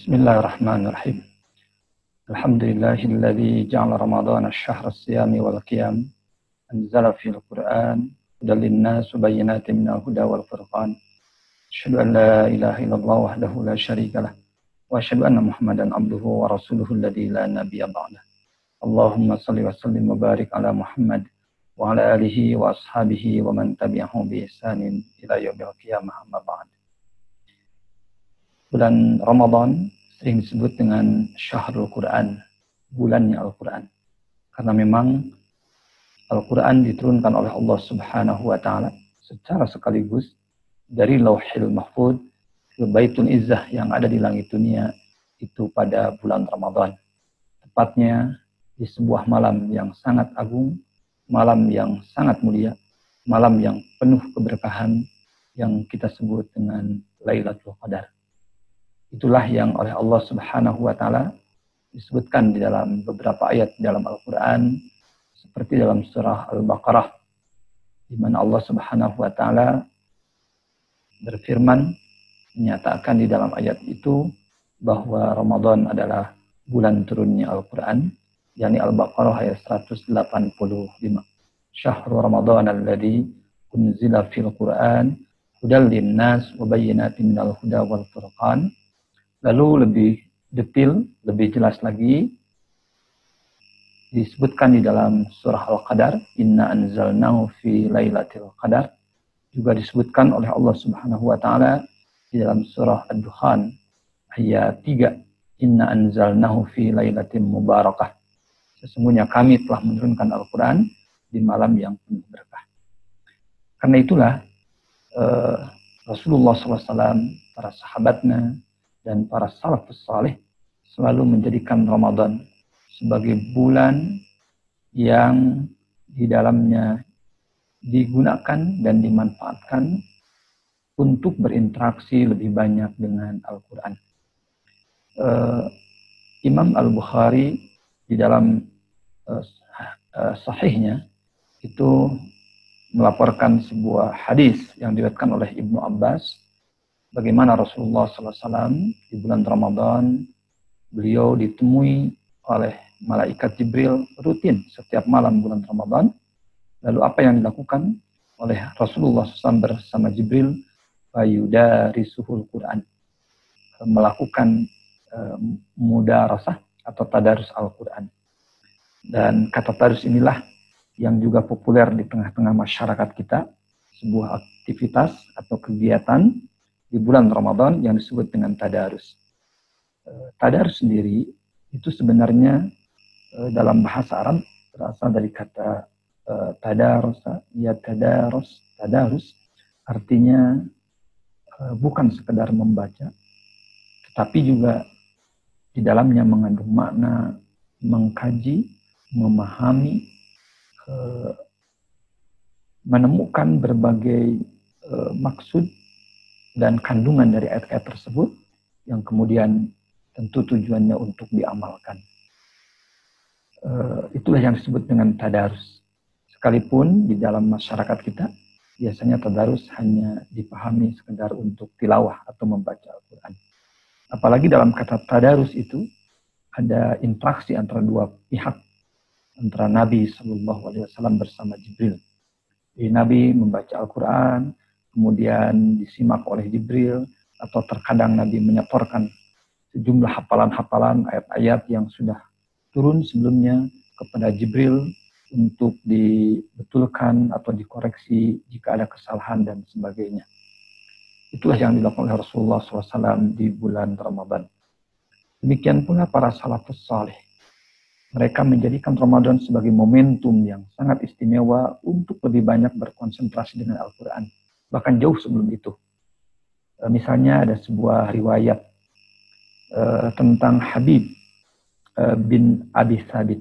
Bismillahirrahmanirrahim. Alhamdulillahilladzi ja'ala Ramadhana syahra as-siyami wal qiyam. Anzala fil Qur'an hudan lin-nas wa bayyinatin minal huda wal furqan. Asyhadu an la ilaha illallah wahdahu la syarika lah. Wa asyhadu anna Muhammadan abduhu wa rasuluhu alladzi la nabiyya ba'dah. Allahumma shalli wa sallim wa barik ala Muhammad wa ala alihi wa ashabihi wa man tabi'ahum bi ihsanin ila yaumil qiyamah amma ba'd. Bulan Ramadan sering disebut dengan Syahrul Quran, bulannya Al-Quran. Karena memang Al-Quran diturunkan oleh Allah Subhanahu wa Ta'ala secara sekaligus dari Lauhil Mahfuz ke Baitul Izzah yang ada di langit dunia itu pada bulan Ramadan. Tepatnya di sebuah malam yang sangat agung, malam yang sangat mulia, malam yang penuh keberkahan yang kita sebut dengan Lailatul Qadar. Itulah yang oleh Allah Subhanahu wa Ta'ala disebutkan di dalam beberapa ayat dalam Al-Quran, seperti dalam surah Al-Baqarah, di mana Allah Subhanahu wa Ta'ala berfirman, menyatakan di dalam ayat itu bahwa Ramadan adalah bulan turunnya Al-Quran, yakni Al-Baqarah ayat 185. Syahrul Ramadan alladzi unzila fil Quran hudan lin-nas wa bayyinatin minal huda wal furqan. Lalu lebih detail, lebih jelas lagi disebutkan di dalam surah Al-Qadar, Inna anzalnahu fi lailatul qadar. Juga disebutkan oleh Allah Subhanahu wa Ta'ala di dalam surah Ad-Dukhan ayat 3, Inna anzalnahu fi lailatin mubarakah. Sesungguhnya kami telah menurunkan Al-Quran di malam yang penuh berkah. Karena itulah Rasulullah SAW, para sahabatnya, dan para salafus saleh selalu menjadikan Ramadan sebagai bulan yang di dalamnya digunakan dan dimanfaatkan untuk berinteraksi lebih banyak dengan Al-Quran. Imam Al-Bukhari di dalam sahihnya itu melaporkan sebuah hadis yang diriwayatkan oleh Ibnu Abbas, bagaimana Rasulullah SAW di bulan Ramadan, beliau ditemui oleh malaikat Jibril rutin setiap malam bulan Ramadan. Lalu apa yang dilakukan oleh Rasulullah SAW bersama Jibril? Fayudarisuhul Quran. Melakukan mudarasah atau tadarus Al-Quran. Dan kata tadarus inilah yang juga populer di tengah-tengah masyarakat kita. Sebuah aktivitas atau kegiatan di bulan Ramadan yang disebut dengan tadarus. Tadarus sendiri itu sebenarnya dalam bahasa Arab berasal dari kata tadarusa, ya tadarus artinya bukan sekedar membaca, tetapi juga di dalamnya mengandung makna mengkaji, memahami, menemukan berbagai maksud dan kandungan dari ayat-ayat tersebut yang kemudian tentu tujuannya untuk diamalkan. Itulah yang disebut dengan tadarus. Sekalipun di dalam masyarakat kita biasanya tadarus hanya dipahami sekedar untuk tilawah atau membaca Al-Quran. Apalagi dalam kata tadarus itu ada interaksi antara dua pihak, antara Nabi SAW bersama Jibril. Jadi Nabi membaca Al-Quran, kemudian disimak oleh Jibril, atau terkadang Nabi menyetorkan sejumlah hafalan-hafalan ayat-ayat yang sudah turun sebelumnya kepada Jibril untuk dibetulkan atau dikoreksi jika ada kesalahan dan sebagainya. Itulah yang dilakukan oleh Rasulullah SAW di bulan Ramadan. Demikian pula para salafus saleh. Mereka menjadikan Ramadan sebagai momentum yang sangat istimewa untuk lebih banyak berkonsentrasi dengan Al-Quran. Bahkan jauh sebelum itu. Misalnya ada sebuah riwayat tentang Habib bin Abi Thabit.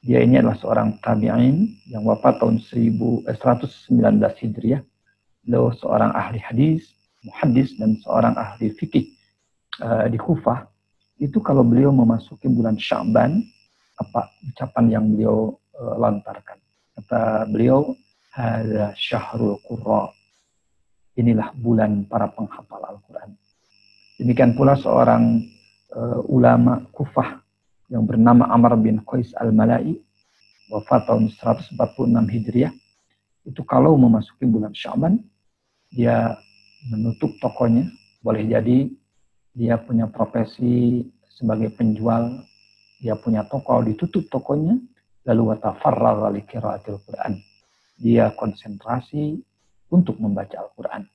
Dia ini adalah seorang tabi'in yang wafat tahun 119 Hijriah. Beliau seorang ahli hadis, muhaddis, dan seorang ahli fikih di Kufah. Itu kalau beliau memasuki bulan Sya'ban, apa ucapan yang beliau lontarkan? Kata beliau, hadza syahrul qurra. Inilah bulan para penghafal Al-Quran. Demikian pula seorang ulama Kufah yang bernama Amr bin Qais al-Mala'i, wafat tahun 146 Hijriah, itu kalau memasuki bulan Sya'ban, dia menutup tokonya. Boleh jadi dia punya profesi sebagai penjual, dia punya toko, ditutup tokonya, lalu watafarragha li qiraatil Qur'an. Dia konsentrasi untuk membaca Al-Quran.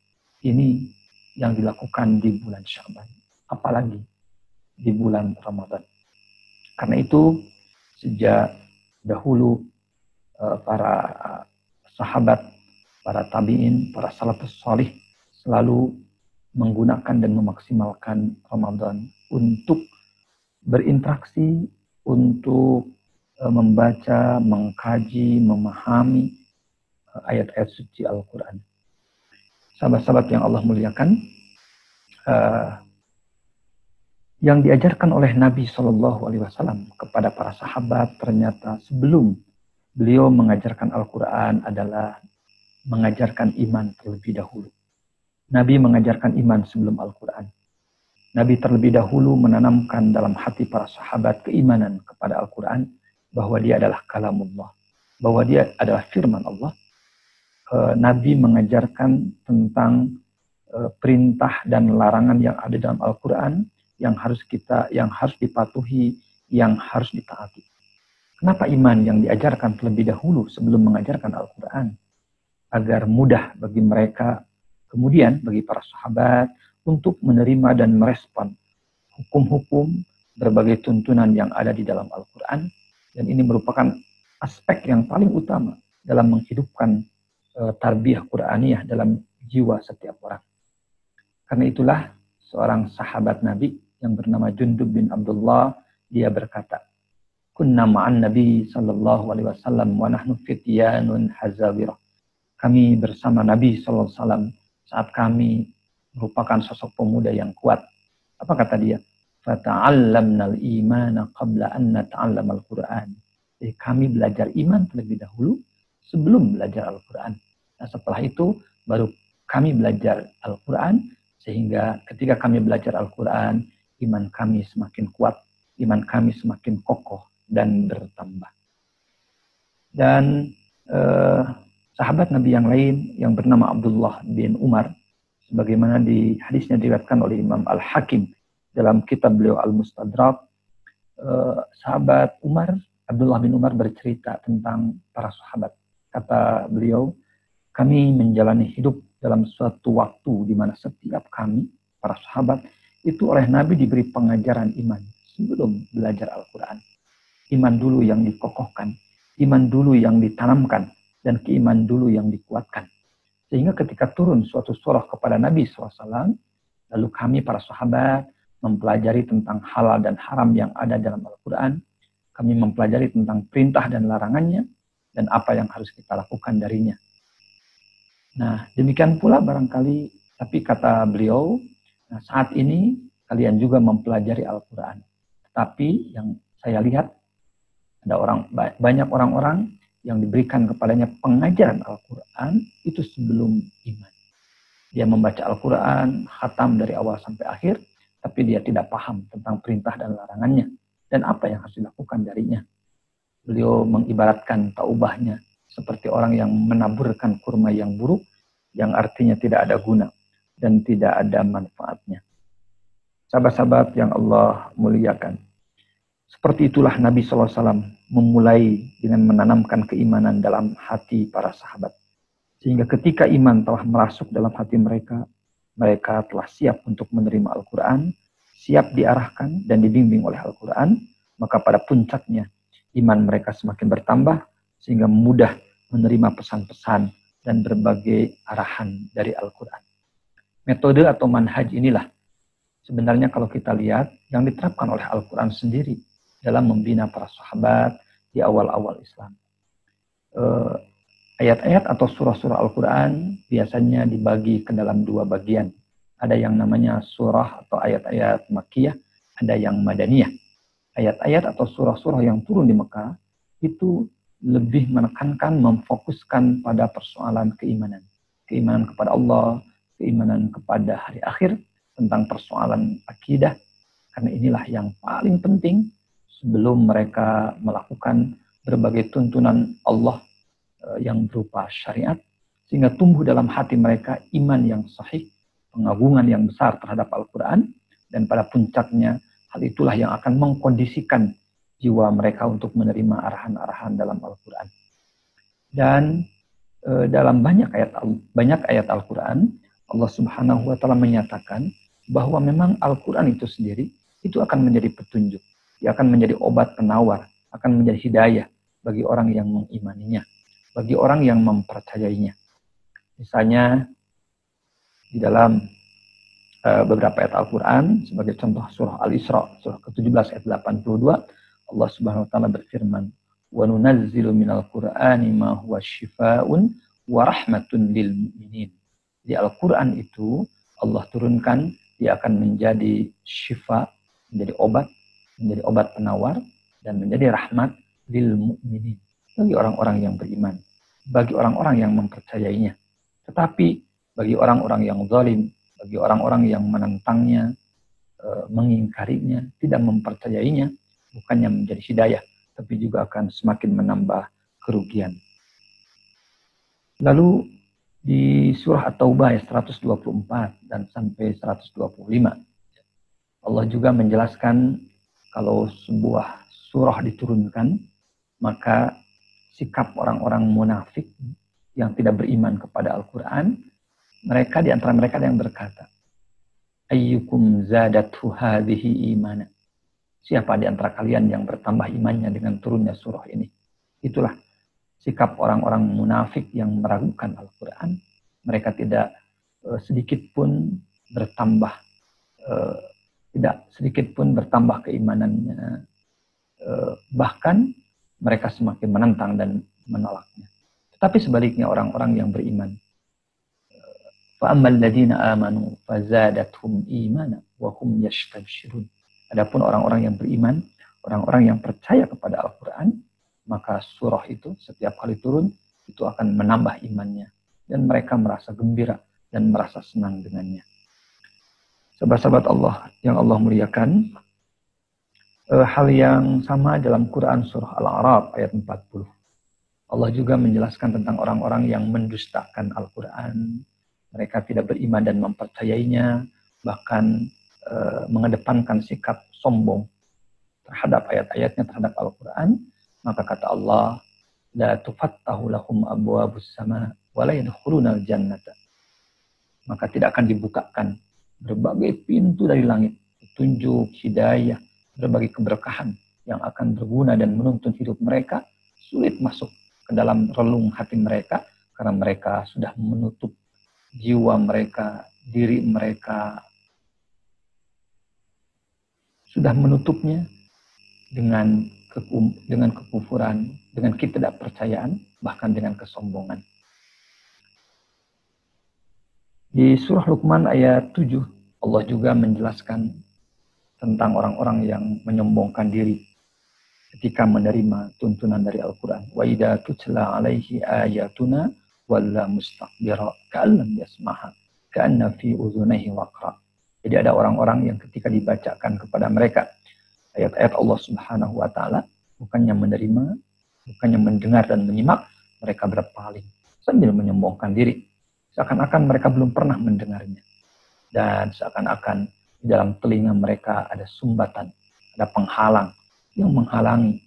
Ini yang dilakukan di bulan Sya'ban, apalagi di bulan Ramadan. Karena itu sejak dahulu para sahabat, para tabi'in, para salafus salih selalu menggunakan dan memaksimalkan Ramadan untuk berinteraksi, untuk membaca, mengkaji, memahami ayat-ayat suci Al-Quran. Sahabat-sahabat yang Allah muliakan, yang diajarkan oleh Nabi SAW kepada para sahabat ternyata sebelum beliau mengajarkan Al-Quran adalah mengajarkan iman terlebih dahulu. Nabi mengajarkan iman sebelum Al-Quran. Nabi terlebih dahulu menanamkan dalam hati para sahabat keimanan kepada Al-Quran bahwa dia adalah kalamullah, bahwa dia adalah firman Allah. Nabi mengajarkan tentang perintah dan larangan yang ada dalam Al-Quran yang harus dipatuhi, yang harus ditaati. Kenapa iman yang diajarkan terlebih dahulu sebelum mengajarkan Al-Quran? Agar mudah bagi mereka, kemudian bagi para sahabat, untuk menerima dan merespon hukum-hukum, berbagai tuntunan yang ada di dalam Al-Quran. Dan ini merupakan aspek yang paling utama dalam menghidupkan tarbiyah Qur'aniyah dalam jiwa setiap orang. Karena itulah seorang sahabat Nabi yang bernama Jundub bin Abdullah, dia berkata, "Kunna ma'an Nabi sallallahu alaihi wasallam wa nahnu fityanun hazawirah." Kami bersama Nabi sallallahu alaihi wasallam saat kami merupakan sosok pemuda yang kuat. Apa kata dia? "Fata'allamnal imana qabla an nata'allamal Qur'an." Jadi kami belajar iman terlebih dahulu sebelum belajar Al-Quran. Nah, setelah itu baru kami belajar Al-Quran, sehingga ketika kami belajar Al-Quran, iman kami semakin kuat, iman kami semakin kokoh dan bertambah. Dan sahabat Nabi yang lain yang bernama Abdullah bin Umar, sebagaimana di hadisnya diriwayatkan oleh Imam Al-Hakim dalam kitab beliau Al-Mustadrak, sahabat Abdullah bin Umar bercerita tentang para sahabat. Kata beliau, kami menjalani hidup dalam suatu waktu di mana setiap kami, para sahabat, itu oleh Nabi diberi pengajaran iman sebelum belajar Al-Quran. Iman dulu yang dikokohkan, iman dulu yang ditanamkan, dan keiman dulu yang dikuatkan. Sehingga ketika turun suatu surah kepada Nabi SAW, lalu kami para sahabat mempelajari tentang halal dan haram yang ada dalam Al-Quran. Kami mempelajari tentang perintah dan larangannya, dan apa yang harus kita lakukan darinya. Nah, demikian pula barangkali, tapi kata beliau, nah saat ini kalian juga mempelajari Al-Quran. Tetapi yang saya lihat, ada banyak orang-orang yang diberikan kepadanya pengajaran Al-Quran itu sebelum iman. Dia membaca Al-Quran, khatam dari awal sampai akhir, tapi dia tidak paham tentang perintah dan larangannya, dan apa yang harus dilakukan darinya. Beliau mengibaratkan taubahnya seperti orang yang menaburkan kurma yang buruk, yang artinya tidak ada guna dan tidak ada manfaatnya. Sahabat-sahabat yang Allah muliakan, seperti itulah Nabi SAW memulai dengan menanamkan keimanan dalam hati para sahabat. Sehingga ketika iman telah merasuk dalam hati mereka, mereka telah siap untuk menerima Al-Quran, siap diarahkan dan dibimbing oleh Al-Quran, maka pada puncaknya iman mereka semakin bertambah sehingga mudah menerima pesan-pesan dan berbagai arahan dari Al-Quran. Metode atau manhaj inilah sebenarnya kalau kita lihat yang diterapkan oleh Al-Quran sendiri dalam membina para sahabat di awal-awal Islam. Ayat-ayat atau surah-surah Al-Quran biasanya dibagi ke dalam dua bagian. Ada yang namanya surah atau ayat-ayat Makkiyah, ada yang Madaniyah. Ayat-ayat atau surah-surah yang turun di Mekah itu lebih menekankan, memfokuskan pada persoalan keimanan. Keimanan kepada Allah, keimanan kepada hari akhir, tentang persoalan akidah, Karena inilah yang paling penting sebelum mereka melakukan berbagai tuntunan Allah yang berupa syariat, sehingga tumbuh dalam hati mereka iman yang sahih, pengagungan yang besar terhadap Al-Quran, dan pada puncaknya hal itulah yang akan mengkondisikan jiwa mereka untuk menerima arahan-arahan dalam Al-Quran. Dan dalam banyak ayat Al-Quran, Allah Subhanahu wa Ta'ala menyatakan bahwa memang Al-Quran itu sendiri itu akan menjadi petunjuk, dia akan menjadi obat penawar, akan menjadi hidayah bagi orang yang mengimaninya, bagi orang yang mempercayainya. Misalnya di dalam beberapa ayat Al-Quran, sebagai contoh surah Al-Isra, surah ke-17 ayat 82, Allah Subhanahu wa Ta'ala berfirman, wa nunazzilu minal Qur'ani ma huwa syifaa'un wa rahmatun lil mu'minin. Di Al-Quran itu Allah turunkan, dia akan menjadi syifa, menjadi obat penawar, dan menjadi rahmat lil mu'minin, bagi orang-orang yang beriman, bagi orang-orang yang mempercayainya. Tetapi bagi orang-orang yang zalim, bagi orang-orang yang menentangnya, mengingkarinya, tidak mempercayainya, bukannya menjadi hidayah, tapi juga akan semakin menambah kerugian. Lalu di surah At-Taubah ayat 124 dan sampai 125, Allah juga menjelaskan kalau sebuah surah diturunkan, maka sikap orang-orang munafik yang tidak beriman kepada Al-Quran, mereka di antara mereka ada yang berkata, ayyukum zadathu hadhihi imana. Siapa di antara kalian yang bertambah imannya dengan turunnya surah ini? Itulah sikap orang-orang munafik yang meragukan Al-Quran. Mereka tidak sedikit pun bertambah, keimanannya. Bahkan mereka semakin menentang dan menolaknya. Tetapi sebaliknya orang-orang yang beriman, فَأَمَّا الَّذِينَ آمَنُوا فَزَادَتْهُمْ إِيمَانًا وَهُمْ يَسْتَبْشِرُونَ. Adapun orang-orang yang beriman, orang-orang yang percaya kepada Al-Quran, maka surah itu setiap kali turun, itu akan menambah imannya. Dan mereka merasa gembira dan merasa senang dengannya. Sahabat-sahabat Allah yang Allah muliakan, hal yang sama dalam Quran surah Al-A'raf ayat 40. Allah juga menjelaskan tentang orang-orang yang mendustakan Al-Quran. Mereka tidak beriman dan mempercayainya, bahkan mengedepankan sikap sombong terhadap ayat-ayatnya, terhadap Al-Quran. Maka kata Allah, la tufattahu lahum abwabus sama wa la yadkhuluna al-jannata. Maka tidak akan dibukakan berbagai pintu dari langit, petunjuk, hidayah, berbagai keberkahan yang akan berguna dan menuntun hidup mereka, sulit masuk ke dalam relung hati mereka, karena mereka sudah menutup jiwa mereka, diri mereka, sudah menutupnya dengan kekufuran, dengan ketidakpercayaan, bahkan dengan kesombongan. Di surah Luqman ayat 7, Allah juga menjelaskan tentang orang-orang yang menyombongkan diri ketika menerima tuntunan dari Al-Quran. Wa idza tutla alaihi ayatuna walla mustakbira ka'allam yasmaha ka'anna fi udhunayhi waqra. Jadi ada orang-orang yang ketika dibacakan kepada mereka ayat-ayat Allah Subhanahu wa Ta'ala, bukannya menerima, bukannya mendengar dan menyimak, mereka berpaling sambil menyombongkan diri, seakan-akan mereka belum pernah mendengarnya, dan seakan-akan di dalam telinga mereka ada sumbatan, ada penghalang yang menghalangi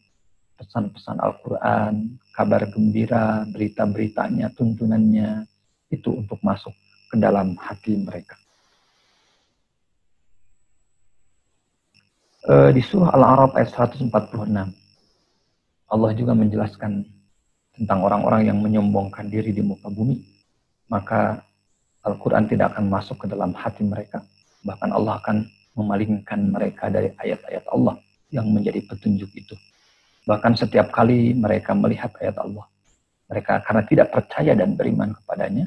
pesan-pesan Al-Quran, kabar gembira, berita-beritanya, tuntunannya, itu untuk masuk ke dalam hati mereka. Di surah Al-A'raf ayat 146, Allah juga menjelaskan tentang orang-orang yang menyombongkan diri di muka bumi. Maka Al-Quran tidak akan masuk ke dalam hati mereka. Bahkan Allah akan memalingkan mereka dari ayat-ayat Allah yang menjadi petunjuk itu. Bahkan setiap kali mereka melihat ayat Allah, mereka karena tidak percaya dan beriman kepadanya,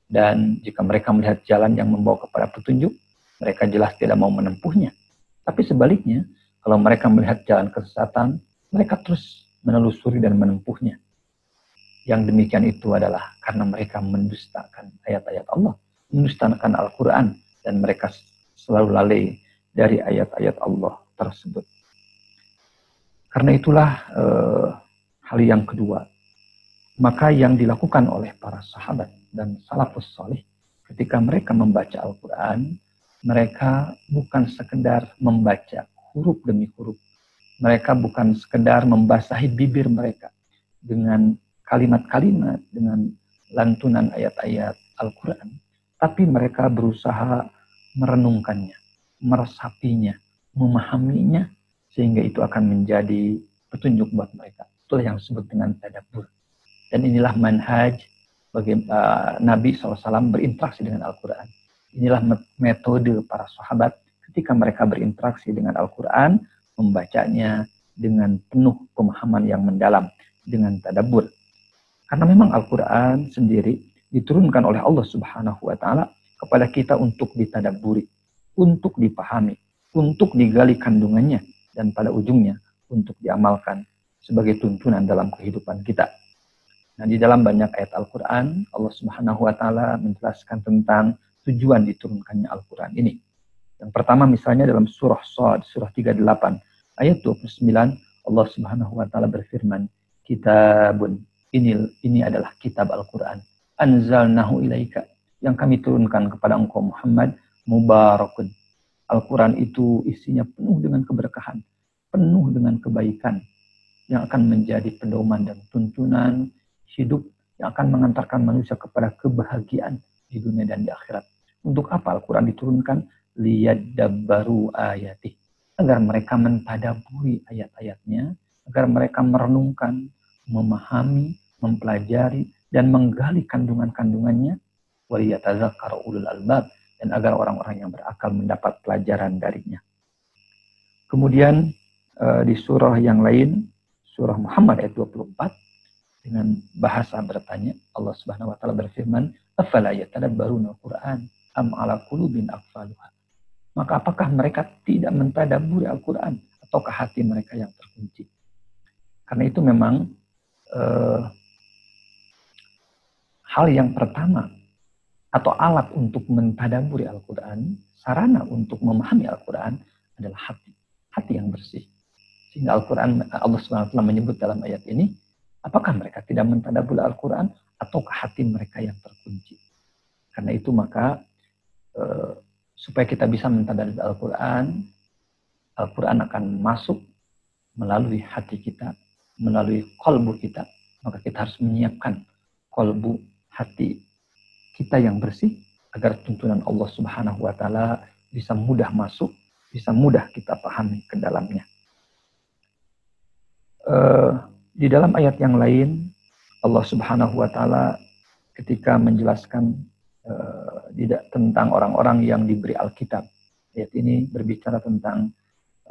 dan jika mereka melihat jalan yang membawa kepada petunjuk, mereka jelas tidak mau menempuhnya. Tapi sebaliknya, kalau mereka melihat jalan kesesatan, mereka terus menelusuri dan menempuhnya. Yang demikian itu adalah karena mereka mendustakan ayat-ayat Allah, mendustakan Al-Quran, dan mereka selalu lalai dari ayat-ayat Allah tersebut. Karena itulah hal yang kedua, maka yang dilakukan oleh para sahabat dan salafus salih ketika mereka membaca Al-Quran, mereka bukan sekedar membaca huruf demi huruf. Mereka bukan sekedar membasahi bibir mereka dengan kalimat-kalimat, dengan lantunan ayat-ayat Al-Quran, tapi mereka berusaha merenungkannya, meresapinya, memahaminya, sehingga itu akan menjadi petunjuk buat mereka. Itulah yang disebut dengan tadabbur. Dan inilah manhaj bagi Nabi SAW berinteraksi dengan Al-Quran. Inilah metode para sahabat ketika mereka berinteraksi dengan Al-Quran, membacanya dengan penuh pemahaman yang mendalam, dengan tadabbur. Karena memang Al-Quran sendiri diturunkan oleh Allah Subhanahu wa Ta'ala kepada kita untuk ditadabburi, untuk dipahami, untuk digali kandungannya, dan pada ujungnya untuk diamalkan sebagai tuntunan dalam kehidupan kita. Nah, di dalam banyak ayat Al-Quran, Allah Subhanahu wa Ta'ala menjelaskan tentang tujuan diturunkannya Al-Quran ini. Yang pertama misalnya dalam surah Shad, surah 38, ayat 29, Allah Subhanahu wa Ta'ala berfirman, Kitabun, ini adalah kitab Al-Quran, anzalnahu ilaika, yang kami turunkan kepada engkau Muhammad, mubarakun. Al-Quran itu isinya penuh dengan keberkahan, penuh dengan kebaikan, yang akan menjadi pedoman dan tuntunan hidup yang akan mengantarkan manusia kepada kebahagiaan di dunia dan di akhirat. Untuk apa Al-Quran diturunkan? Liyadabbaru ayatih. Agar mereka mentadaburi ayat-ayatnya, agar mereka merenungkan, memahami, mempelajari, dan menggali kandungan-kandungannya, waliyatadzakkaru ulul albab, dan agar orang-orang yang berakal mendapat pelajaran darinya. Kemudian di surah yang lain, surah Muhammad ayat 24, dengan bahasa bertanya, Allah Subhanahu wa Ta'ala berfirman, afala yatadabbaruna al-Qur'an am ala qulubin aqfaluha. Maka apakah mereka tidak mentadabburi Al-Quran, ataukah hati mereka yang terkunci? Karena itu memang hal yang pertama atau alat untuk mentadabburi Al-Quran, sarana untuk memahami Al-Quran adalah hati. Hati yang bersih. Sehingga Al-Quran, Allah SWT menyebut dalam ayat ini, apakah mereka tidak mentadabburi Al-Quran, ataukah hati mereka yang terkunci? Karena itu maka supaya kita bisa mentadabburi Al-Quran, Al-Quran akan masuk melalui hati kita, melalui kolbu kita. Maka kita harus menyiapkan kolbu, hati kita yang bersih, agar tuntunan Allah Subhanahu wa Ta'ala bisa mudah masuk, bisa mudah kita pahami ke dalamnya. Di dalam ayat yang lain, Allah Subhanahu wa Ta'ala ketika menjelaskan tentang orang-orang yang diberi Alkitab. Ayat ini berbicara tentang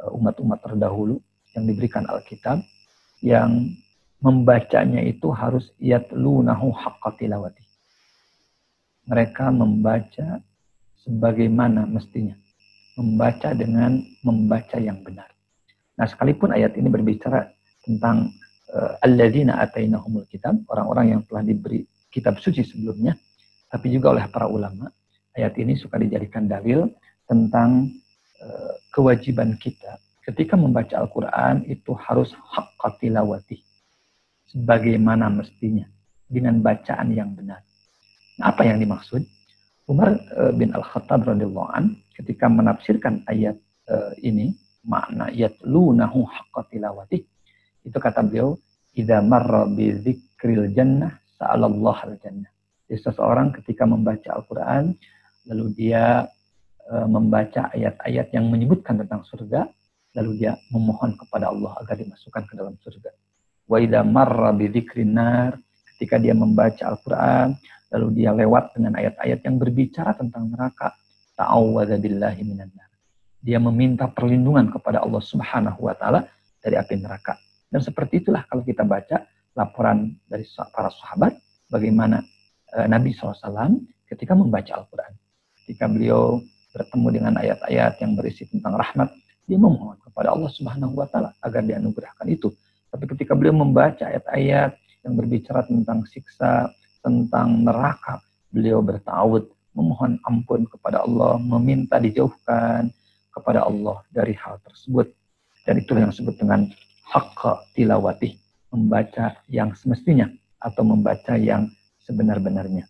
umat-umat terdahulu yang diberikan Alkitab, yang membacanya itu harus yatlunahu haqqa tilawati. Mereka membaca sebagaimana mestinya. Membaca dengan membaca yang benar. Nah, sekalipun ayat ini berbicara tentang alladzina atainahumul kitab, orang-orang yang telah diberi kitab suci sebelumnya, tapi juga oleh para ulama, ayat ini suka dijadikan dalil tentang kewajiban kita ketika membaca Al-Quran itu harus haqqa tilawati, sebagaimana mestinya, dengan bacaan yang benar. Nah, apa yang dimaksud? Umar bin Al-Khattab radhiyallahu an ketika menafsirkan ayat ini, makna yatlunahu haqqa tilawati, itu kata beliau, idza marra bi dzikril jannah sa'alallah al-jannah. Jadi seseorang ketika membaca Al-Quran, lalu dia membaca ayat-ayat yang menyebutkan tentang surga, lalu dia memohon kepada Allah agar dimasukkan ke dalam surga. Wa idza marra bi dzikrin nar, ketika dia membaca Al-Quran, lalu dia lewat dengan ayat-ayat yang berbicara tentang neraka, ta'awwadza billahi minan nar. Dia meminta perlindungan kepada Allah Subhanahu wa Ta'ala dari api neraka. Dan seperti itulah kalau kita baca laporan dari para sahabat, bagaimana Nabi SAW ketika membaca Al-Quran. Ketika beliau bertemu dengan ayat-ayat yang berisi tentang rahmat, dia memohon kepada Allah Subhanahu wa Ta'ala agar dianugerahkan itu. Tapi ketika beliau membaca ayat-ayat yang berbicara tentang siksa, tentang neraka, beliau bertawud, memohon ampun kepada Allah, meminta dijauhkan, kepada Allah dari hal tersebut. Dan itulah yang disebut dengan haqqa tilawatih, membaca yang semestinya atau membaca yang sebenar-benarnya.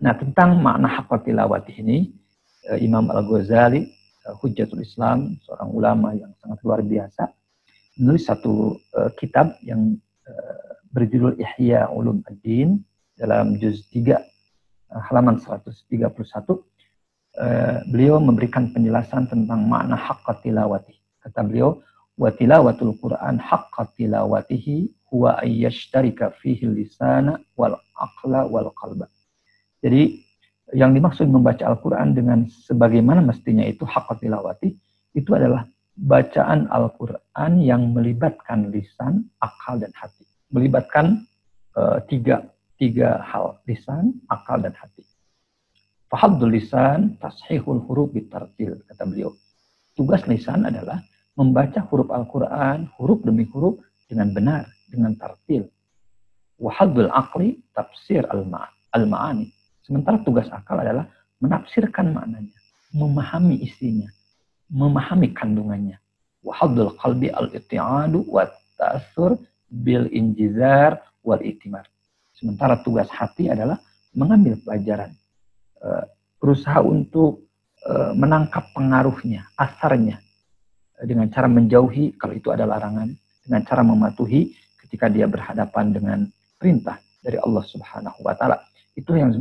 Nah, tentang makna haqqa tilawatih ini, Imam Al-Ghazali, Hujjatul Islam, seorang ulama yang sangat luar biasa, menulis satu kitab yang berjudul Ihya Ulumuddin dalam juz 3 halaman 131. Beliau memberikan penjelasan tentang makna haqqa tilawatih. Kata beliau, wa tilawatul Qur'an haqqa tilawatihi huwa ayyashtarika fihi lisana wal aqla wal qalba. Jadi yang dimaksud membaca Al-Quran dengan sebagaimana mestinya itu haqqa tilawatih, itu adalah bacaan Al-Quran yang melibatkan lisan, akal, dan hati. Melibatkan tiga hal, lisan, akal, dan hati. Fahaddul lisan tashihul huruf bitartil, kata beliau. Tugas lisan adalah membaca huruf Al-Quran, huruf demi huruf dengan benar, dengan tartil. Wahaddul aqli tafsir al-ma'ani. Sementara tugas akal adalah menafsirkan maknanya, memahami isinya, memahami kandungannya. Wahaddul qalbi al-itti'adu wa ta'assur bil injizar wal itimar. Sementara tugas hati adalah mengambil pelajaran, berusaha untuk menangkap pengaruhnya, asarnya, dengan cara menjauhi kalau itu ada larangan, dengan cara mematuhi ketika dia berhadapan dengan perintah dari Allah Subhanahu wa taala. Itu yang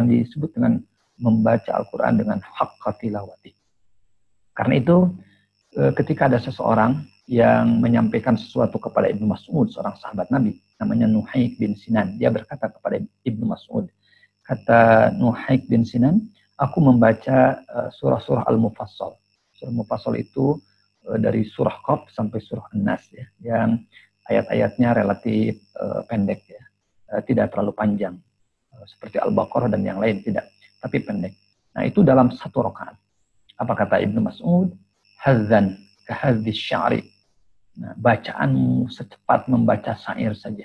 disebut dengan membaca Al-Quran dengan haqqa tilawati. Karena itu ketika ada seseorang yang menyampaikan sesuatu kepada Ibnu Mas'ud, seorang sahabat Nabi, namanya Nuhaik bin Sinan. Dia berkata kepada Ibnu Mas'ud, kata Nuhaik bin Sinan, aku membaca surah-surah Al-Mufassal. Surah Mufassal itu dari surah Qaf sampai surah An-Nas, ya, yang ayat-ayatnya relatif pendek, ya, tidak terlalu panjang seperti Al-Baqarah dan yang lain, tidak, tapi pendek. Nah, itu dalam satu rakaat. Apa kata Ibnu Mas'ud? Hadzan kahadzis sya'ri. Nah, bacaanmu secepat membaca syair saja.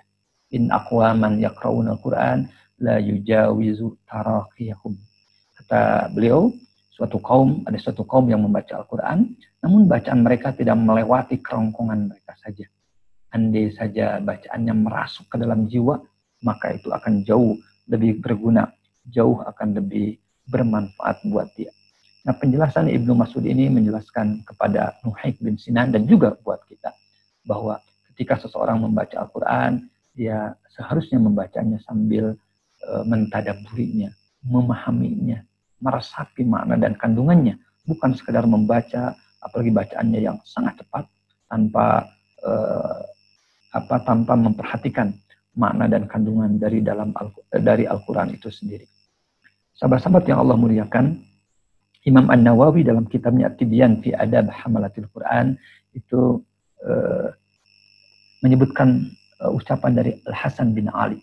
In aqwaman yaqra'una al-Qur'an la yujawizu taraqiyahum. Kata beliau, ada suatu kaum yang membaca Al-Quran, namun bacaan mereka tidak melewati kerongkongan mereka saja. Andai saja bacaannya merasuk ke dalam jiwa, maka itu akan jauh lebih berguna, jauh akan lebih bermanfaat buat dia. Nah, penjelasan Ibnu Mas'ud ini menjelaskan kepada Nuhaik bin Sinan dan juga buat kita bahwa ketika seseorang membaca Al-Quran, dia seharusnya membacanya sambil mentadabburinya, memahaminya, meresapi makna dan kandungannya, bukan sekedar membaca, apalagi bacaannya yang sangat cepat tanpa memperhatikan makna dan kandungan dari Al-Quran itu sendiri. Sahabat-sahabat yang Allah muliakan, Imam An-Nawawi dalam kitabnya At-Tibyan fi Adab Hamalatil Quran itu menyebutkan ucapan dari Al-Hasan bin Ali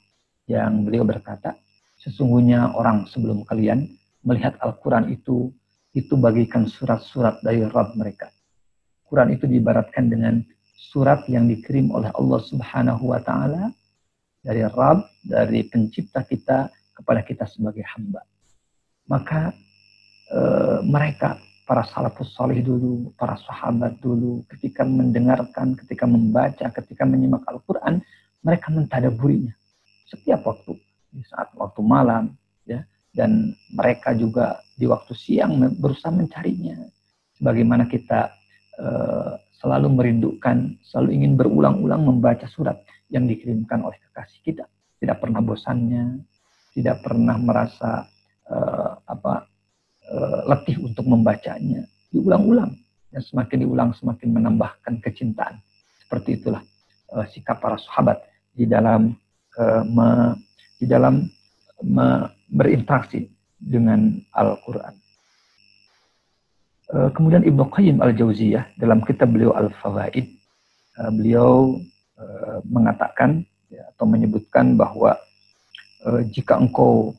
yang beliau berkata, sesungguhnya orang sebelum kalian melihat Al-Quran itu bagikan surat-surat dari Rabb mereka. Quran itu diibaratkan dengan surat yang dikirim oleh Allah Subhanahu wa taala dari Rabb, dari pencipta kita kepada kita sebagai hamba. Maka mereka, para salafus salih dulu, para sahabat dulu, ketika mendengarkan, ketika membaca, ketika menyimak Al-Quran, mereka mentadabburinya setiap waktu, di saat waktu malam, ya, dan mereka juga di waktu siang berusaha mencarinya. Sebagaimana kita selalu merindukan, selalu ingin berulang-ulang membaca surat yang dikirimkan oleh kekasih kita. Tidak pernah bosannya, tidak pernah merasa letih untuk membacanya. Diulang-ulang, dan semakin diulang semakin menambahkan kecintaan. Seperti itulah sikap para sahabat di dalam berinteraksi dengan Al-Quran. Kemudian Ibnu Qayyim Al-Jauziyah dalam kitab beliau Al-Fawaid, beliau mengatakan, ya, atau menyebutkan bahwa jika engkau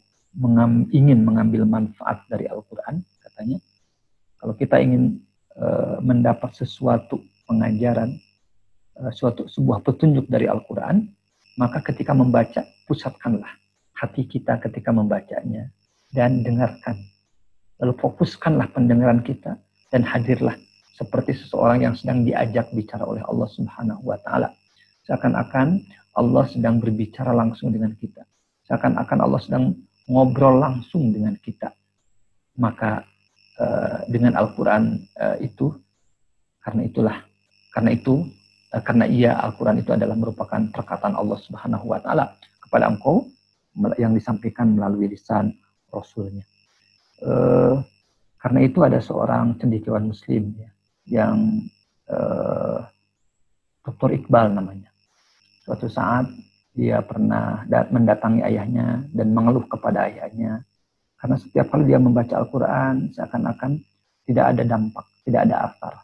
ingin mengambil manfaat dari Al-Quran, katanya, kalau kita ingin mendapat sesuatu pengajaran, sebuah petunjuk dari Al-Quran, maka ketika membaca, pusatkanlah hati kita ketika membacanya dan dengarkan. Lalu fokuskanlah pendengaran kita dan hadirlah seperti seseorang yang sedang diajak bicara oleh Allah Subhanahu wa taala. Seakan-akan Allah sedang berbicara langsung dengan kita. Seakan-akan Allah sedang ngobrol langsung dengan kita. Maka dengan Al-Quran itu, karena Al-Quran itu adalah merupakan perkataan Allah Subhanahu wa taala kepada engkau yang disampaikan melalui lisan Rasulnya. Karena itu ada seorang cendekiawan Muslim ya, yang Dr. Iqbal namanya. Suatu saat dia pernah mendatangi ayahnya dan mengeluh kepada ayahnya karena setiap kali dia membaca Al-Quran seakan-akan tidak ada dampak, tidak ada asar,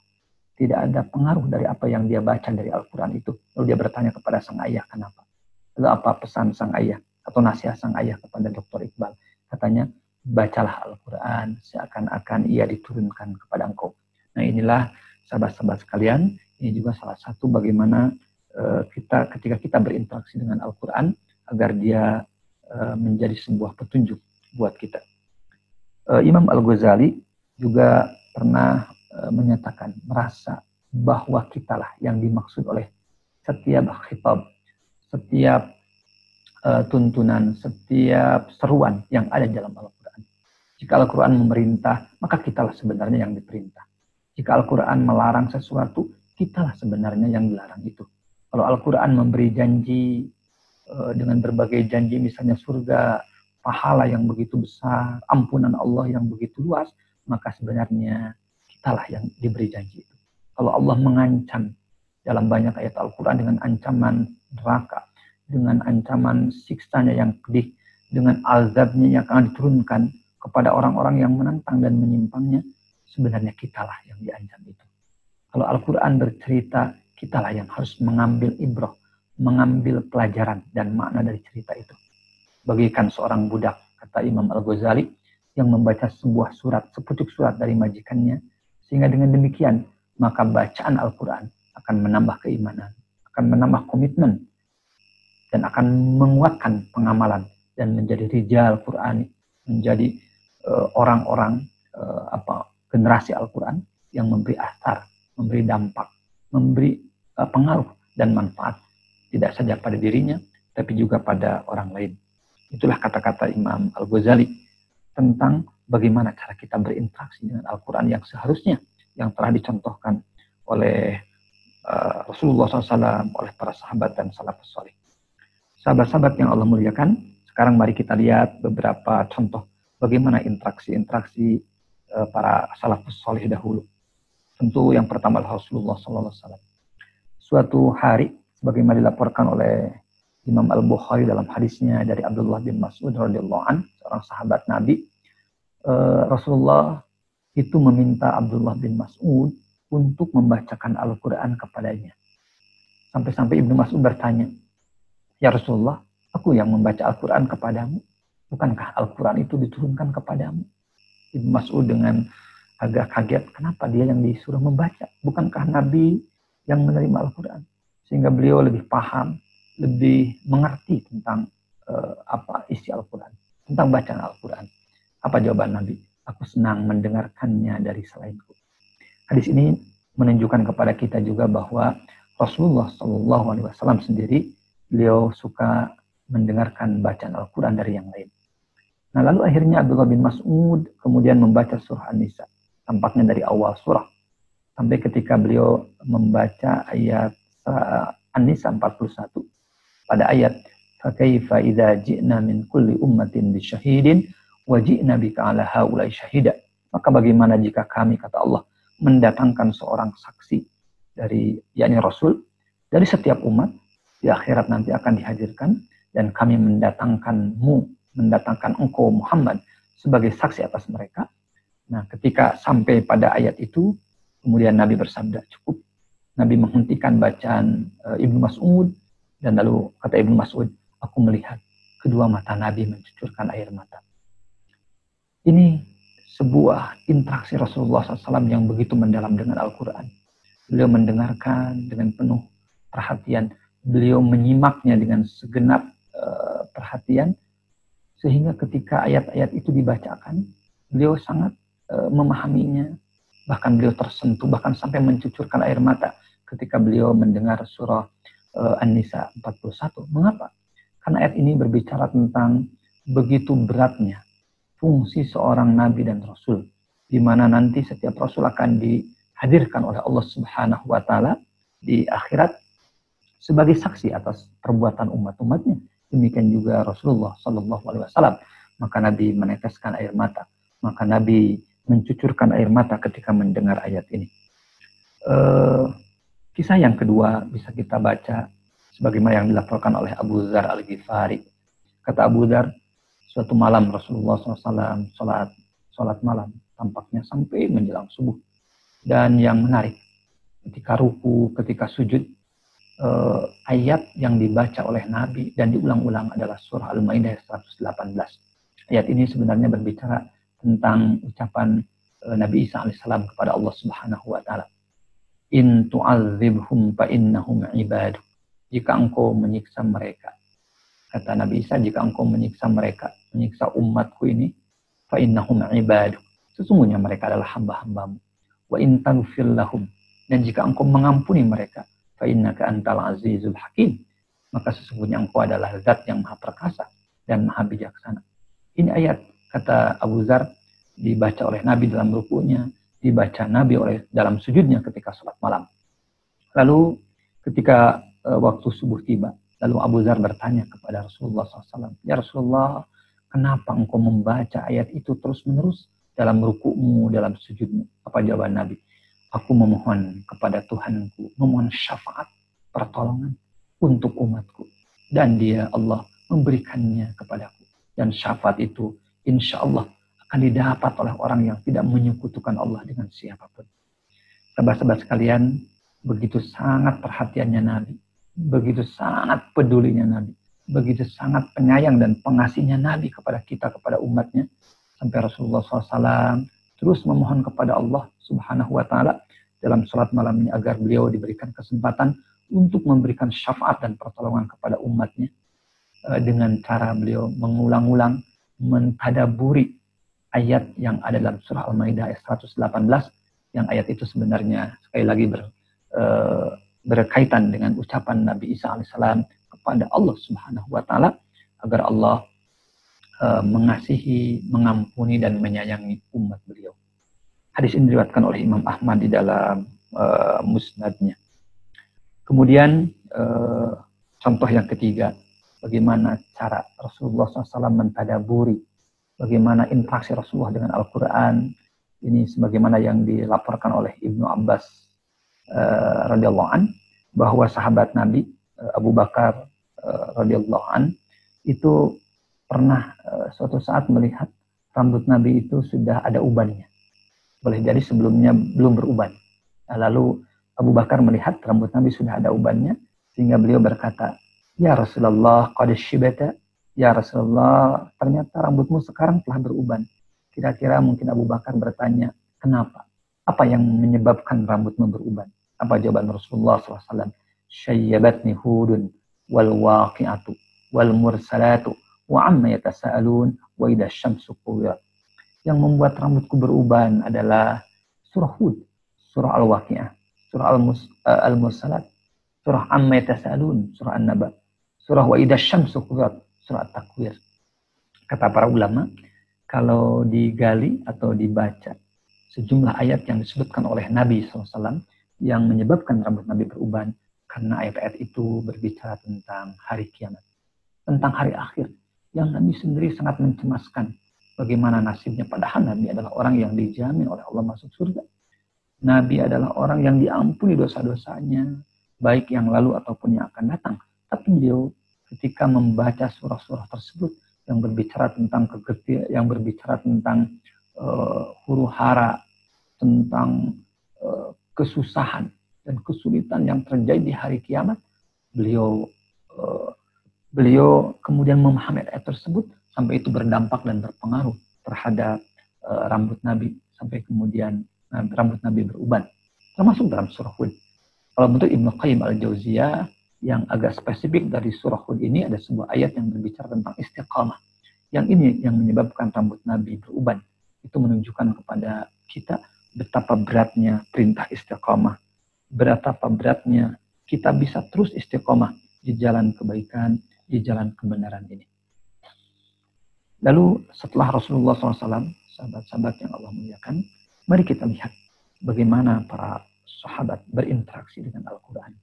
tidak ada pengaruh dari apa yang dia baca dari Al-Quran itu. Lalu dia bertanya kepada sang ayah, kenapa? Lalu apa pesan sang ayah atau nasihat sang ayah kepada Dr. Iqbal? Katanya, bacalah Al-Quran seakan-akan ia diturunkan kepada engkau. Nah inilah sahabat-sahabat sekalian, ini juga salah satu bagaimana ketika kita berinteraksi dengan Al-Quran agar dia menjadi sebuah petunjuk buat kita. Imam Al-Ghazali juga pernah menyatakan, merasa bahwa kitalah yang dimaksud oleh setiap khitab, setiap tuntunan, setiap seruan yang ada dalam Al-Quran. Jika Al-Quran memerintah, maka kitalah sebenarnya yang diperintah. Jika Al-Quran melarang sesuatu, kitalah sebenarnya yang dilarang itu. Kalau Al-Quran memberi janji dengan berbagai janji, misalnya surga, pahala yang begitu besar, ampunan Allah yang begitu luas, maka sebenarnya kitalah yang diberi janji itu. Kalau Allah mengancam dalam banyak ayat Al-Quran dengan ancaman neraka, dengan ancaman siksanya yang pedih, dengan azabnya yang akan diturunkan kepada orang-orang yang menentang dan menyimpangnya, sebenarnya kitalah yang diancam itu. Kalau Al-Quran bercerita, kitalah yang harus mengambil ibrah, mengambil pelajaran dan makna dari cerita itu. Bagaikan seorang budak, kata Imam Al-Ghazali, yang membaca sebuah surat, sepucuk surat dari majikannya, sehingga dengan demikian, maka bacaan Al-Quran akan menambah keimanan, akan menambah komitmen, dan akan menguatkan pengamalan, dan menjadi rijal Qur'ani, menjadi orang-orang generasi Al-Quran yang memberi asar, memberi dampak, memberi pengaruh dan manfaat, tidak saja pada dirinya, tapi juga pada orang lain. Itulah kata-kata Imam Al-Ghazali tentang bagaimana cara kita berinteraksi dengan Al-Quran yang seharusnya, yang telah dicontohkan oleh Rasulullah SAW, oleh para sahabat dan salafus salih. Sahabat-sahabat yang Allah muliakan, sekarang mari kita lihat beberapa contoh bagaimana interaksi para salafus salih dahulu. Tentu yang pertama Rasulullah SAW. Suatu hari, sebagaimana dilaporkan oleh Imam Al-Bukhari dalam hadisnya dari Abdullah bin Mas'ud radhiyallahu anhu, seorang sahabat Nabi, Rasulullah itu meminta Abdullah bin Mas'ud untuk membacakan Al-Quran kepadanya. Sampai-sampai Ibnu Mas'ud bertanya, ya Rasulullah, aku yang membaca Al-Quran kepadamu, bukankah Al-Quran itu diturunkan kepadamu? Ibnu Mas'ud dengan agak kaget, kenapa dia yang disuruh membaca? Bukankah Nabi yang menerima Al-Quran? Sehingga beliau lebih paham, lebih mengerti tentang apa isi Al-Quran, tentang bacaan Al-Quran. Apa jawaban Nabi? Aku senang mendengarkannya dari selainku. Hadis ini menunjukkan kepada kita juga bahwa Rasulullah SAW sendiri, beliau suka mendengarkan bacaan Al-Quran dari yang lain. Nah, lalu akhirnya Abdullah bin Mas'ud kemudian membaca surah An-Nisa, tampaknya dari awal surah, sampai ketika beliau membaca ayat An-Nisa 41, pada ayat فَكَيْفَ إِذَا جِئْنَا مِنْ كُلِّ أُمَّةٍ بِشَهِيدٍ وَجِئْنَا بِكَ عَلَى هَؤُلَاءِ شَهِيدًا. Maka bagaimana jika kami, kata Allah, mendatangkan seorang saksi dari, yakni Rasul, dari setiap umat, di akhirat nanti akan dihadirkan, dan kami mendatangkan engkau Muhammad sebagai saksi atas mereka. Nah, ketika sampai pada ayat itu, kemudian Nabi bersabda, cukup. Nabi menghentikan bacaan Ibnu Mas'ud, dan lalu kata Ibnu Mas'ud, aku melihat kedua mata Nabi mencucurkan air mata. Ini sebuah interaksi Rasulullah SAW yang begitu mendalam dengan Al-Quran. Beliau mendengarkan dengan penuh perhatian, beliau menyimaknya dengan segenap perhatian, sehingga ketika ayat-ayat itu dibacakan, beliau sangat memahaminya, Bahkan beliau tersentuh, bahkan sampai mencucurkan air mata ketika beliau mendengar surah An-Nisa 41. Mengapa? Karena ayat ini berbicara tentang begitu beratnya fungsi seorang nabi dan rasul, di mana nanti setiap rasul akan dihadirkan oleh Allah Subhanahu wa taala di akhirat sebagai saksi atas perbuatan umat-umatnya. Demikian juga Rasulullah Shallallahu Alaihi Wasallam. Maka Nabi meneteskan air mata. Maka Nabi mencucurkan air mata ketika mendengar ayat ini. Kisah yang kedua bisa kita baca sebagaimana yang dilaporkan oleh Abu Dzar Al-Ghifari. Kata Abu Dzar, suatu malam Rasulullah SAW sholat malam tampaknya sampai menjelang subuh. Dan yang menarik, ketika ruku, ketika sujud, ayat yang dibaca oleh Nabi dan diulang-ulang adalah surah Al-Maidah 118. Ayat ini sebenarnya berbicara tentang ucapan Nabi Isa alaihissalam kepada Allah Subhanahu wa taala. In tu'adzibhum fa innahum ibadu. Jika engkau menyiksa mereka, kata Nabi Isa, jika engkau menyiksa mereka, menyiksa umatku ini, fa innahum ibadu. Sesungguhnya mereka adalah hamba-hambamu. Wa in taghfir lahum. Dan jika engkau mengampuni mereka, fa innaka antal azizul hakim. Maka sesungguhnya engkau adalah zat yang maha perkasa dan maha bijaksana. Ini ayat, kata Abu Dzar, dibaca oleh Nabi dalam rukunya, dibaca Nabi dalam sujudnya ketika sholat malam. Lalu ketika waktu subuh tiba, lalu Abu Dzar bertanya kepada Rasulullah SAW, ya Rasulullah, kenapa engkau membaca ayat itu terus-menerus dalam ruku'mu, dalam sujudmu? Apa jawaban Nabi? Aku memohon kepada Tuhanku, memohon syafaat, pertolongan untuk umatku. Dan dia, Allah, memberikannya kepadaku. Dan syafaat itu, insya Allah, akan didapat oleh orang yang tidak menyekutukan Allah dengan siapapun. Sahabat-sahabat sekalian, begitu sangat perhatiannya Nabi, begitu sangat pedulinya Nabi, begitu sangat penyayang dan pengasihnya Nabi kepada kita, kepada umatnya, sampai Rasulullah SAW terus memohon kepada Allah Subhanahu wa taala dalam sholat malamnya agar beliau diberikan kesempatan untuk memberikan syafaat dan pertolongan kepada umatnya, dengan cara beliau mengulang-ulang mentadaburi ayat yang ada dalam surah Al-Maidah ayat 118, yang ayat itu sebenarnya sekali lagi berkaitan dengan ucapan Nabi Isa alaihissalam kepada Allah Subhanahu wa taala agar Allah mengasihi, mengampuni dan menyayangi umat beliau. Hadis ini diriwayatkan oleh Imam Ahmad di dalam musnadnya. Kemudian contoh yang ketiga, bagaimana cara Rasulullah SAW mentadaburi, bagaimana interaksi Rasulullah dengan Al-Quran. Ini sebagaimana yang dilaporkan oleh Ibnu Abbas radhiyallahu an, bahwa sahabat Nabi Abu Bakar radhiyallahu an itu pernah suatu saat melihat rambut Nabi itu sudah ada ubannya. Boleh jadi sebelumnya belum beruban. Lalu Abu Bakar melihat rambut Nabi sudah ada ubannya, sehingga beliau berkata, ya Rasulullah, qad syibata. Ya Rasulullah, ternyata rambutmu sekarang telah beruban. Kira-kira mungkin Abu Bakar bertanya, kenapa? Apa yang menyebabkan rambutmu beruban? Apa jawaban Rasulullah SAW? Syayyabatni hudun wal waqi'atu wal mursalatu wa amma yatasa'alun wa idha syamsu kuwirat. Yang membuat rambutku beruban adalah surah Hud, surah Al-Waqi'ah, surah Al-Mursalat, surah Amma Yatasa'alun, surah An-Naba, surah Wa idha syamsu kuwirat, surah At-Takwir. Kata para ulama, kalau digali atau dibaca sejumlah ayat yang disebutkan oleh Nabi SAW yang menyebabkan rambut Nabi beruban, karena ayat-ayat itu berbicara tentang hari kiamat, tentang hari akhir, yang Nabi sendiri sangat mencemaskan. Bagaimana nasibnya, padahal Nabi adalah orang yang dijamin oleh Allah masuk surga. Nabi adalah orang yang diampuni dosa-dosanya, baik yang lalu ataupun yang akan datang. Tapi beliau ketika membaca surah-surah tersebut yang berbicara tentang kegetir, yang berbicara tentang huru-hara, tentang kesusahan dan kesulitan yang terjadi di hari kiamat, beliau kemudian memahami ayat tersebut sampai itu berdampak dan berpengaruh terhadap rambut Nabi, sampai kemudian rambut Nabi beruban. Termasuk dalam surah Hud. Kalau menurut Ibnu Qayyim Al-Jauziyah, yang agak spesifik dari surah Hud ini ada sebuah ayat yang berbicara tentang istiqamah. Yang ini yang menyebabkan rambut Nabi beruban. Itu menunjukkan kepada kita betapa beratnya perintah istiqomah, betapa beratnya kita bisa terus istiqomah di jalan kebaikan, di jalan kebenaran ini. Lalu setelah Rasulullah SAW, sahabat-sahabat yang Allah muliakan, mari kita lihat bagaimana para sahabat berinteraksi dengan Al-Quran.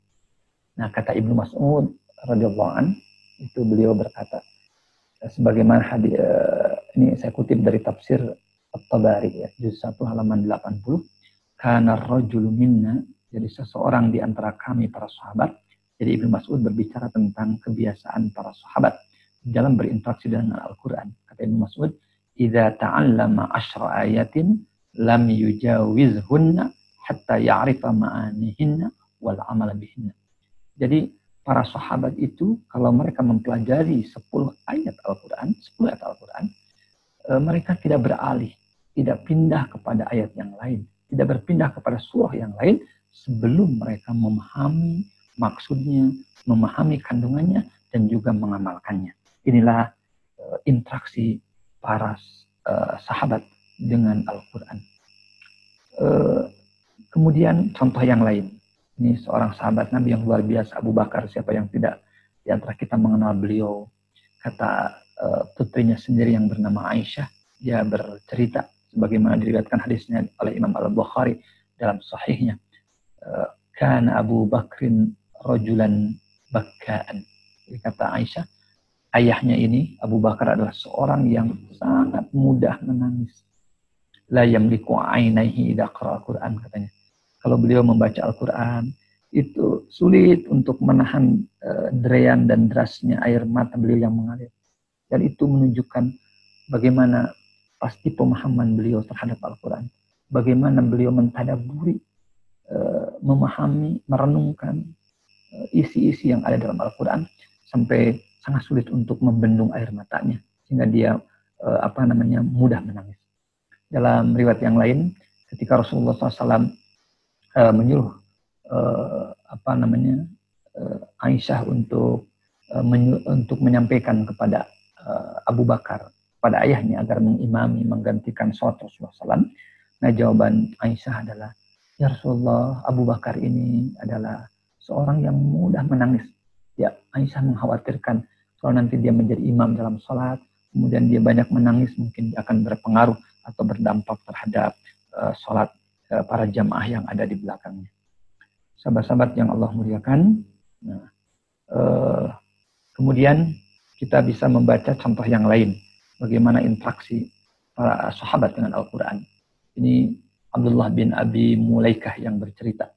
Nah, kata Ibnu Mas'ud radhiyallahu an, itu beliau berkata, sebagaimana hadis ini saya kutip dari tafsir At-Tabari ya, juz 1 halaman 80, kana ar-rajulu minna, jadi seseorang di antara kami para sahabat. Jadi Ibnu Mas'ud berbicara tentang kebiasaan para sahabat dalam berinteraksi dengan Al-Quran. Kata Ibnu Mas'ud, idza ta'allama 10 ayatin lam yujawizhunna hatta ya'rifa ma'anihinna wal amala bihinna. Jadi para sahabat itu kalau mereka mempelajari 10 ayat Al-Quran, mereka tidak beralih, tidak pindah kepada ayat yang lain, tidak berpindah kepada surah yang lain sebelum mereka memahami maksudnya, memahami kandungannya, dan juga mengamalkannya. Inilah interaksi para sahabat dengan Al-Quran. Kemudian contoh yang lain. Ini seorang sahabat Nabi yang luar biasa, Abu Bakar. Siapa yang tidak di antara kita mengenal beliau? Kata putrinya sendiri yang bernama Aisyah, dia bercerita sebagaimana diriwayatkan hadisnya oleh Imam Al-Bukhari dalam sahihnya. Kana Abu Bakrin rajulan bakkaan. Jadi kata Aisyah, ayahnya ini Abu Bakar adalah seorang yang sangat mudah menangis. La yamliku ainaihi idza qara'a Al-Qur'an, katanya. Kalau beliau membaca Al-Quran, itu sulit untuk menahan derean dan derasnya air mata beliau yang mengalir. Dan itu menunjukkan bagaimana pasti pemahaman beliau terhadap Al-Quran. Bagaimana beliau mentadaburi, memahami, merenungkan isi-isi yang ada dalam Al-Quran sampai sangat sulit untuk membendung air matanya sehingga dia mudah menangis. Dalam riwayat yang lain, ketika Rasulullah SAW menyuruh Aisyah untuk menyampaikan kepada Abu Bakar, pada ayahnya agar mengimami, menggantikan sholat Rasulullah SAW. Nah, jawaban Aisyah adalah, ya Rasulullah, Abu Bakar ini adalah seorang yang mudah menangis. Ya, Aisyah mengkhawatirkan kalau nanti dia menjadi imam dalam sholat, kemudian dia banyak menangis, mungkin dia akan berpengaruh atau berdampak terhadap sholat para jamaah yang ada di belakangnya. Sahabat-sahabat yang Allah muliakan, kemudian kita bisa membaca contoh yang lain, bagaimana interaksi para sahabat dengan Al-Quran. Ini Abdullah bin Abi Mulaikah yang bercerita.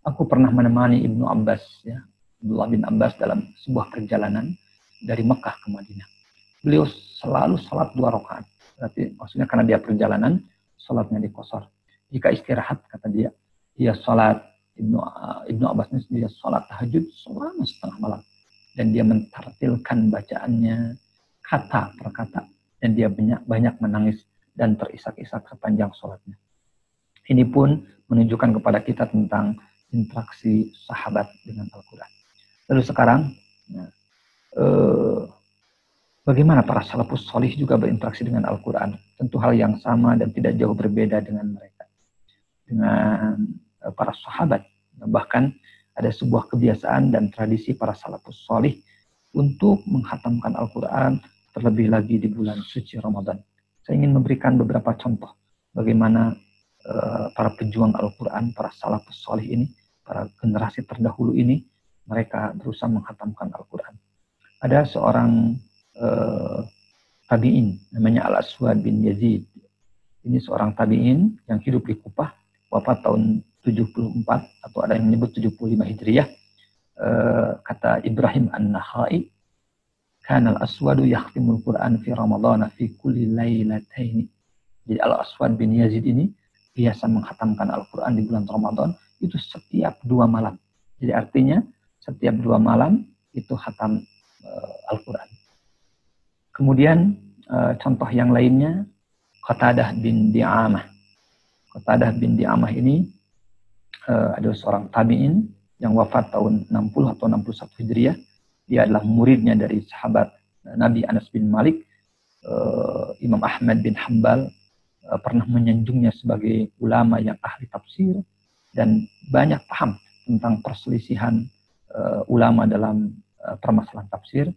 Aku pernah menemani Ibnu Abbas, ya, Abdullah bin Abbas dalam sebuah perjalanan dari Mekah ke Madinah. Beliau selalu salat 2 rakaat. Berarti maksudnya karena dia perjalanan, salatnya dikosor. Jika istirahat, kata dia, dia salat, Ibnu Abbas ini dia salat tahajud selama setengah malam. Dan dia mentartilkan bacaannya kata per kata. Dan dia banyak menangis dan terisak-isak sepanjang salatnya. Ini pun menunjukkan kepada kita tentang interaksi sahabat dengan Al-Quran. Lalu sekarang, bagaimana para salafus sholih juga berinteraksi dengan Al-Quran? Tentu hal yang sama dan tidak jauh berbeda dengan mereka, dengan para sahabat. Bahkan ada sebuah kebiasaan dan tradisi para salafus sholih untuk menghatamkan Al-Quran, terlebih lagi di bulan suci Ramadan. Saya ingin memberikan beberapa contoh bagaimana para pejuang Al-Quran, para salafus sholih ini, para generasi terdahulu ini, mereka berusaha menghatamkan Al-Quran. Ada seorang tabi'in, namanya Al-Aswad bin Yazid. Ini seorang tabi'in yang hidup di Kufah, wafat tahun 74 atau ada yang menyebut 75 Hijriah. Kata Ibrahim An-Nakhai, kana Al-Aswadu yakhtimul Quran fi Ramadhan fi kulli lailataini. Jadi Al-Aswad bin Yazid ini biasa menghatamkan Al-Quran di bulan Ramadan itu setiap 2 malam. Jadi artinya setiap 2 malam itu khatam Al-Quran. Kemudian contoh yang lainnya, Qatadah bin Di'amah. Qatadah bin Di'amah ini adalah seorang tabi'in yang wafat tahun 60 atau 61 Hijriah. Dia adalah muridnya dari sahabat Nabi Anas bin Malik, Imam Ahmad bin Hanbal, pernah menyanjungnya sebagai ulama yang ahli tafsir dan banyak paham tentang perselisihan ulama dalam permasalahan tafsir,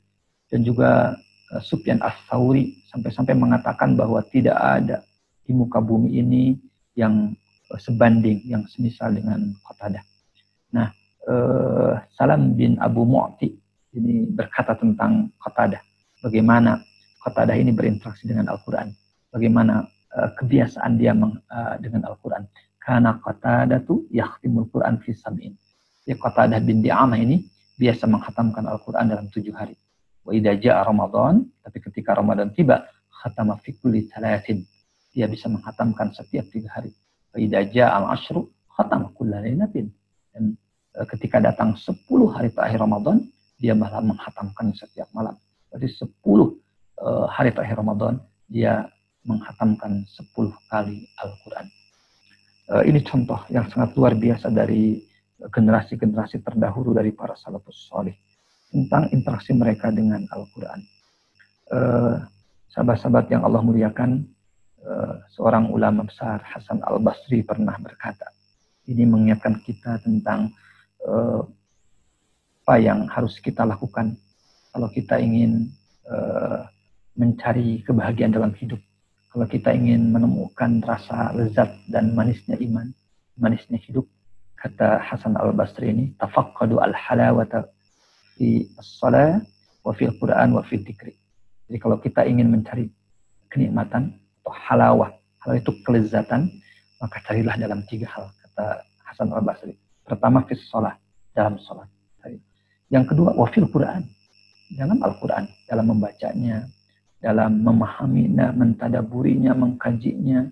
dan juga Sufyan Ats-Tsauri sampai-sampai mengatakan bahwa tidak ada di muka bumi ini yang sebanding, yang semisal dengan Qatadah. Nah, Salam bin Abu Mu'ti ini berkata tentang Qatadah, bagaimana Qatadah ini berinteraksi dengan Al-Quran, bagaimana kebiasaan dia dengan Al-Quran. Karena Qatadah itu yakhtimul Quran fi sab'in. Ya, Qatadah bin Di'amah ini biasa menghatamkan Al-Quran dalam 7 hari. Wa idza jaa Ramadan, tapi ketika Ramadan tiba, khatama fi kulli thalathin. Dia bisa menghatamkan setiap 3 hari. Wa idza jaa al-ashru, khatama kulla lailatin. Dan ketika datang 10 hari terakhir Ramadan, dia malah menghatamkan setiap malam. Jadi 10 hari terakhir Ramadan, dia menghatamkan 10 kali Al-Quran. Ini contoh yang sangat luar biasa dari generasi-generasi terdahulu dari para salafus salih tentang interaksi mereka dengan Al-Quran. Sahabat-sahabat yang Allah muliakan, seorang ulama besar, Hasan Al-Basri, pernah berkata, ini mengingatkan kita tentang apa yang harus kita lakukan kalau kita ingin mencari kebahagiaan dalam hidup, kalau kita ingin menemukan rasa lezat dan manisnya iman, manisnya hidup. Kata Hasan Al-Basri ini, tafaqqadu al-halawata fi as-salah wa fi al-Quran wa fi dzikri. Jadi kalau kita ingin mencari kenikmatan atau halawah itu kelezatan, maka carilah dalam 3 hal, kata Hasan Al-Basri. Pertama, fi shalah, dalam salat. Yang kedua, wa fil Quran, dalam Al-Quran, dalam membacanya, dalam memahaminya, mentadaburinya, mengkajinya,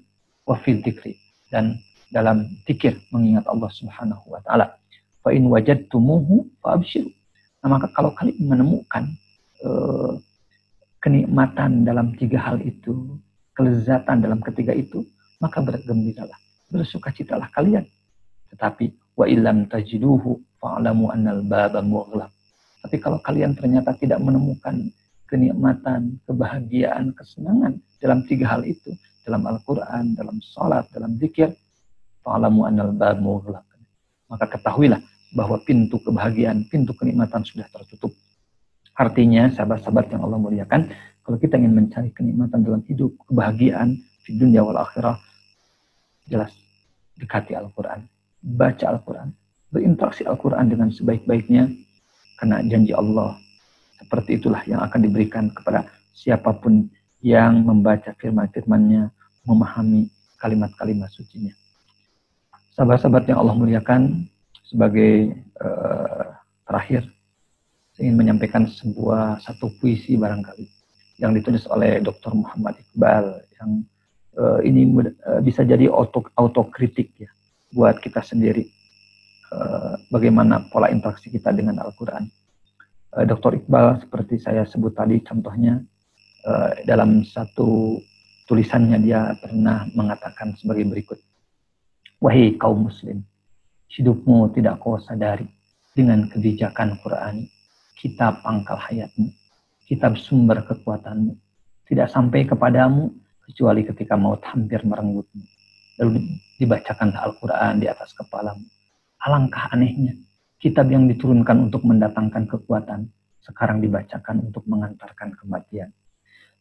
wa fi dzikri, dan dalam zikir mengingat Allah Subhanahu wa taala. Fa in wajadtumuhu fa abshiru. Nah, maka kalau kalian menemukan kenikmatan dalam 3 hal itu, kelezatan dalam ketiga itu, maka bergembiralah, bersukacitalah kalian. Tetapi wa illam tajiduhu fa'lamu annal baba mughlaq. Tapi kalau kalian ternyata tidak menemukan kenikmatan, kebahagiaan, kesenangan dalam 3 hal itu, dalam Al-Quran, dalam salat, dalam zikir, fa'lamu annal baba mughlaq. Maka ketahuilah bahwa pintu kebahagiaan, pintu kenikmatan sudah tertutup. Artinya, sahabat-sahabat yang Allah muliakan, kalau kita ingin mencari kenikmatan dalam hidup, kebahagiaan di dunia wal akhirah, jelas dekati Al-Quran, baca Al-Quran, berinteraksi Al-Quran dengan sebaik-baiknya, karena janji Allah seperti itulah yang akan diberikan kepada siapapun yang membaca firman-firman-Nya, memahami kalimat-kalimat suci-Nya. Sahabat-sahabat yang Allah muliakan, sebagai terakhir, saya ingin menyampaikan satu puisi barangkali yang ditulis oleh Dr. Muhammad Iqbal, yang ini bisa jadi autokritik ya buat kita sendiri, bagaimana pola interaksi kita dengan Al-Quran. Dr. Iqbal, seperti saya sebut tadi contohnya, dalam satu tulisannya dia pernah mengatakan sebagai berikut. Wahai kaum muslim, hidupmu tidak kau sadari dengan kebijakan Qur'ani, kitab pangkal hayatmu, kitab sumber kekuatanmu, tidak sampai kepadamu kecuali ketika maut hampir merenggutmu. Lalu dibacakanlah Al-Quran di atas kepalamu. Alangkah anehnya, kitab yang diturunkan untuk mendatangkan kekuatan, sekarang dibacakan untuk mengantarkan kematian.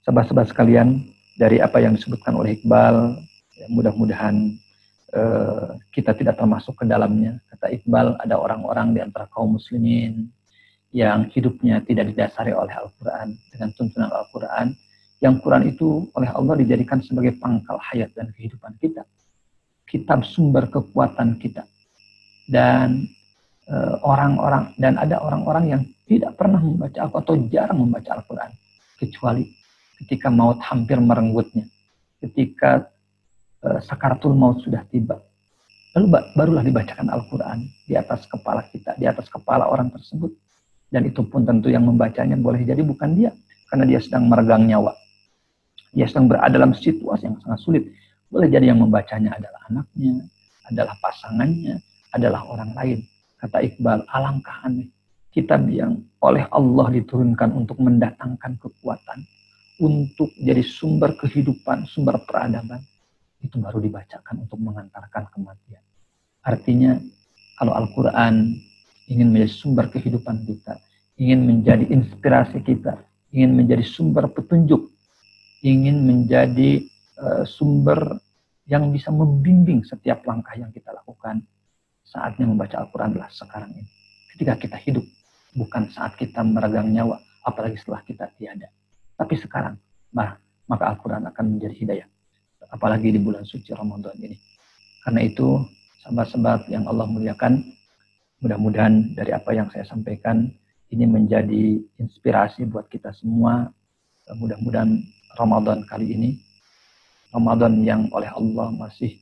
Sahabat-sahabat sekalian, dari apa yang disebutkan oleh Iqbal, ya, mudah-mudahan kita tidak termasuk ke dalamnya. Kata Iqbal, ada orang-orang di antara kaum muslimin yang hidupnya tidak didasari oleh Al-Quran, dengan tuntunan Al-Quran, yang Quran itu oleh Allah dijadikan sebagai pangkal hayat dan kehidupan kita, kitab sumber kekuatan kita. Dan ada orang-orang yang tidak pernah membaca atau jarang membaca Al-Quran, kecuali ketika maut hampir merenggutnya, ketika sakaratul maut sudah tiba, lalu barulah dibacakan Al-Quran di atas kepala kita, di atas kepala orang tersebut. Dan itu pun tentu yang membacanya boleh jadi bukan dia, karena dia sedang meregang nyawa, dia sedang berada dalam situasi yang sangat sulit. Boleh jadi yang membacanya adalah anaknya, adalah pasangannya, adalah orang lain. Kata Iqbal, alangkah aneh kitab yang oleh Allah diturunkan untuk mendatangkan kekuatan, untuk jadi sumber kehidupan, sumber peradaban, itu baru dibacakan untuk mengantarkan kematian. Artinya, kalau Al-Quran ingin menjadi sumber kehidupan kita, ingin menjadi inspirasi kita, ingin menjadi sumber petunjuk, ingin menjadi sumber yang bisa membimbing setiap langkah yang kita lakukan, saatnya membaca Al-Quran adalah sekarang ini. Ketika kita hidup, bukan saat kita meregang nyawa, apalagi setelah kita tiada. Tapi sekarang, maka Al-Quran akan menjadi hidayah. Apalagi di bulan suci Ramadan ini. Karena itu, sahabat-sahabat yang Allah muliakan, mudah-mudahan dari apa yang saya sampaikan, ini menjadi inspirasi buat kita semua. Mudah-mudahan Ramadan kali ini, Ramadan yang oleh Allah masih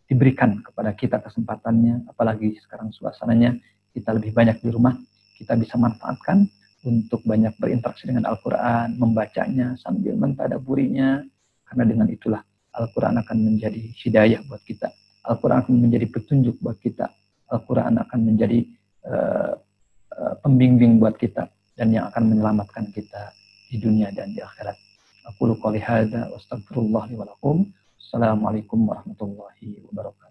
diberikan kepada kita kesempatannya, apalagi sekarang suasananya kita lebih banyak di rumah, kita bisa manfaatkan untuk banyak berinteraksi dengan Al-Quran, membacanya sambil mentadaburinya, karena dengan itulah Al-Quran akan menjadi hidayah buat kita, Al-Quran akan menjadi petunjuk buat kita, Al-Quran akan menjadi pembimbing buat kita, dan yang akan menyelamatkan kita di dunia dan di akhirat. Aku qouli hadza wa astaghfirullah li wa lakum. Assalamualaikum warahmatullahi wabarakatuh.